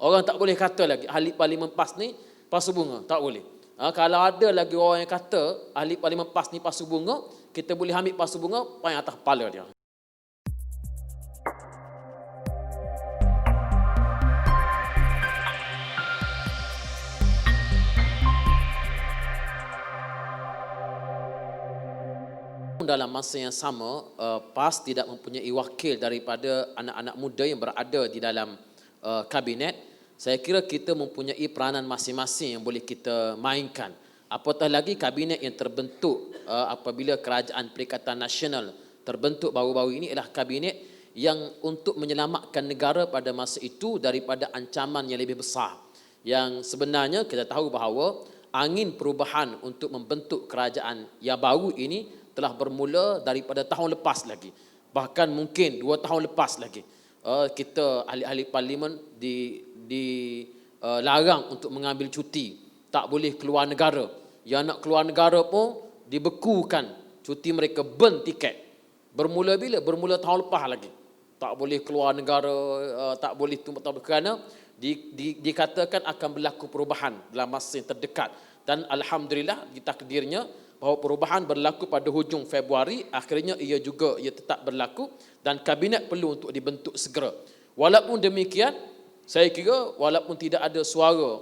Orang tak boleh kata lagi ahli parlimen PAS ni pasu bunga, tak boleh. Kalau ada lagi orang yang kata ahli parlimen PAS ni pasu bunga, kita boleh ambil pasu bunga paling atas kepala dia. Dalam masa yang sama, PAS tidak mempunyai wakil daripada anak-anak muda yang berada di dalam kabinet. Saya kira kita mempunyai peranan masing-masing yang boleh kita mainkan. Apatah lagi kabinet yang terbentuk apabila Kerajaan Perikatan Nasional terbentuk baru-baru ini adalah kabinet yang untuk menyelamatkan negara pada masa itu daripada ancaman yang lebih besar. Yang sebenarnya kita tahu bahawa angin perubahan untuk membentuk kerajaan yang baru ini telah bermula daripada tahun lepas lagi. Bahkan mungkin 2 tahun lepas lagi. Kita ahli-ahli parlimen dilarang untuk mengambil cuti. Tak boleh keluar negara. Yang nak keluar negara pun dibekukan cuti mereka, burn tiket. Bermula bila? Bermula tahun lepas lagi. Tak boleh keluar negara, tak boleh kerana dikatakan akan berlaku perubahan dalam masa yang terdekat. Dan alhamdulillah ditakdirnya bahawa perubahan berlaku pada hujung Februari, akhirnya ia tetap berlaku dan kabinet perlu untuk dibentuk segera. Walaupun demikian, saya kira walaupun tidak ada suara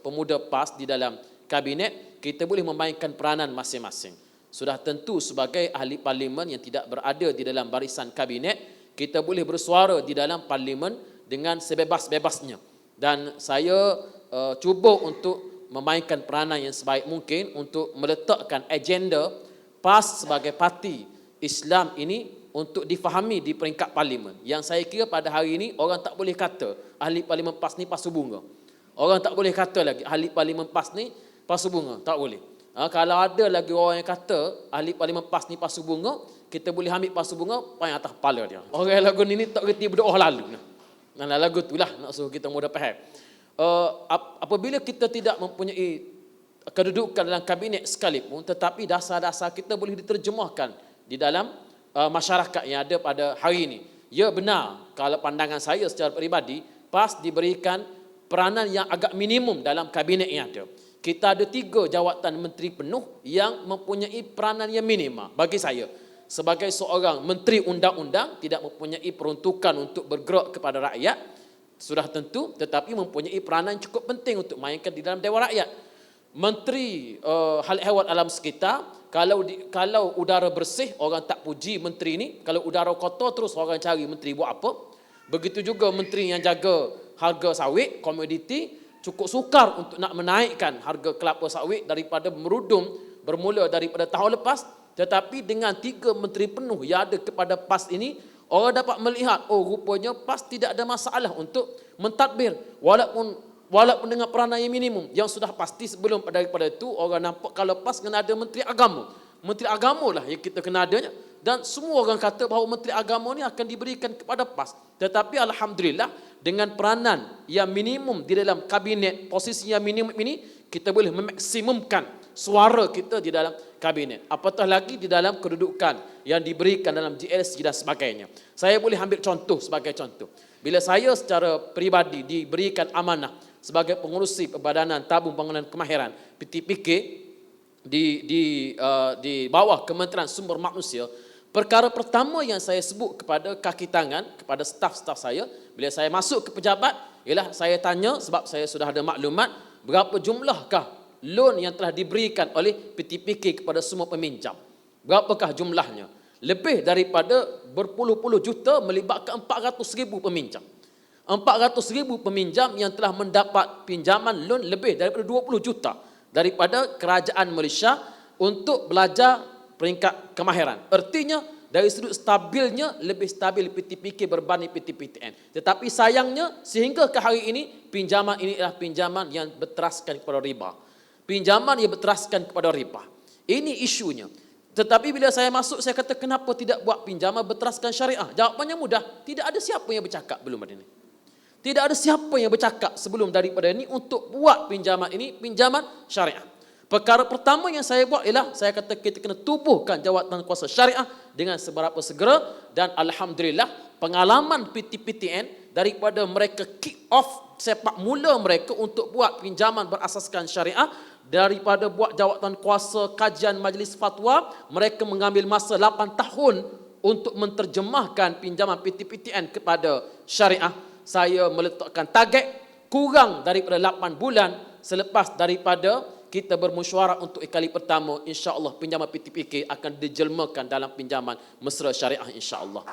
pemuda PAS di dalam kabinet, kita boleh memainkan peranan masing-masing. Sudah tentu sebagai ahli parlimen yang tidak berada di dalam barisan kabinet, kita boleh bersuara di dalam parlimen dengan sebebas-bebasnya. Dan saya cuba untuk memainkan peranan yang sebaik mungkin untuk meletakkan agenda PAS sebagai parti Islam ini untuk difahami di peringkat parlimen. Yang saya kira pada hari ini orang tak boleh kata ahli parlimen PAS ni pasu bunga. Orang tak boleh kata lagi ahli parlimen PAS ni pasu bunga, tak boleh. Kalau ada lagi orang yang kata ahli parlimen PAS ni pasu bunga, kita boleh ambil pasu bunga paling atas kepala dia. Orang lagu ni tak reti berdoa lalu. Nah, lagu itulah nak suruh kita mudah faham. Apabila kita tidak mempunyai kedudukan dalam kabinet sekalipun, tetapi dasar-dasar kita boleh diterjemahkan di dalam masyarakat yang ada pada hari ini. Ya benar, kalau pandangan saya secara peribadi, PAS diberikan peranan yang agak minimum dalam kabinet yang ada. Kita ada 3 jawatan menteri penuh yang mempunyai peranan yang minima. Bagi saya, sebagai seorang menteri undang-undang, tidak mempunyai peruntukan untuk bergerak kepada rakyat, sudah tentu, tetapi mempunyai peranan cukup penting untuk mainkan di dalam Dewan Rakyat. Menteri Hal Ehwal Alam Sekitar, kalau udara bersih, orang tak puji menteri ini. Kalau udara kotor, terus orang cari menteri buat apa. Begitu juga menteri yang jaga harga sawit, komoditi, cukup sukar untuk nak menaikkan harga kelapa sawit daripada merudum bermula daripada tahun lepas. Tetapi dengan 3 menteri penuh yang ada kepada PAS ini, orang dapat melihat, rupanya PAS tidak ada masalah untuk mentadbir. Walaupun dengan peranan yang minimum. Yang sudah pasti sebelum daripada itu, orang nampak kalau PAS kena ada menteri agama. Menteri agama lah yang kita kena adanya. Dan semua orang kata bahawa menteri agama ni akan diberikan kepada PAS. Tetapi alhamdulillah, dengan peranan yang minimum di dalam kabinet, posisi yang minimum ini, kita boleh memaksimumkan suara kita di dalam kabinet. Apatah lagi di dalam kedudukan yang diberikan dalam GLC dan sebagainya. Saya boleh ambil contoh sebagai contoh. Bila saya secara peribadi diberikan amanah sebagai pengurusi Perbadanan Tabung Bangunan Kemahiran PTPK di bawah Kementerian Sumber Manusia, perkara pertama yang saya sebut kepada kaki tangan, kepada staf-staf saya, bila saya masuk ke pejabat, ialah saya tanya, sebab saya sudah ada maklumat, berapa jumlahkah loan yang telah diberikan oleh PTPK kepada semua peminjam. Berapakah jumlahnya? Lebih daripada berpuluh-puluh juta, melibatkan 400,000 peminjam. 400,000 peminjam yang telah mendapat pinjaman loan lebih daripada 20 juta daripada kerajaan Malaysia untuk belajar peringkat kemahiran. Artinya dari sudut stabilnya lebih stabil PTPK berbanding PTPTN. Tetapi sayangnya sehingga ke hari ini pinjaman ini adalah pinjaman yang berteraskan kepada riba. Pinjaman yang berteraskan kepada riba. Ini isunya. Tetapi bila saya masuk, saya kata kenapa tidak buat pinjaman berteraskan syariah? Jawapannya mudah. Tidak ada siapa yang bercakap belum ada ini. Tidak ada siapa yang bercakap sebelum daripada ini untuk buat pinjaman ini pinjaman syariah. Perkara pertama yang saya buat ialah saya kata kita kena tubuhkan jawatan kuasa syariah dengan seberapa segera, dan alhamdulillah pengalaman PTPTN daripada mereka kick off sepak mula mereka untuk buat pinjaman berasaskan syariah, daripada buat jawatan kuasa kajian majlis fatwa, mereka mengambil masa 8 tahun untuk menterjemahkan pinjaman PTPTN kepada syariah. Saya meletakkan target kurang daripada 8 bulan selepas daripada kita bermesyuarat untuk kali pertama, insya-Allah pinjaman PTPK akan dijelmakan dalam pinjaman mesra syariah insya-Allah.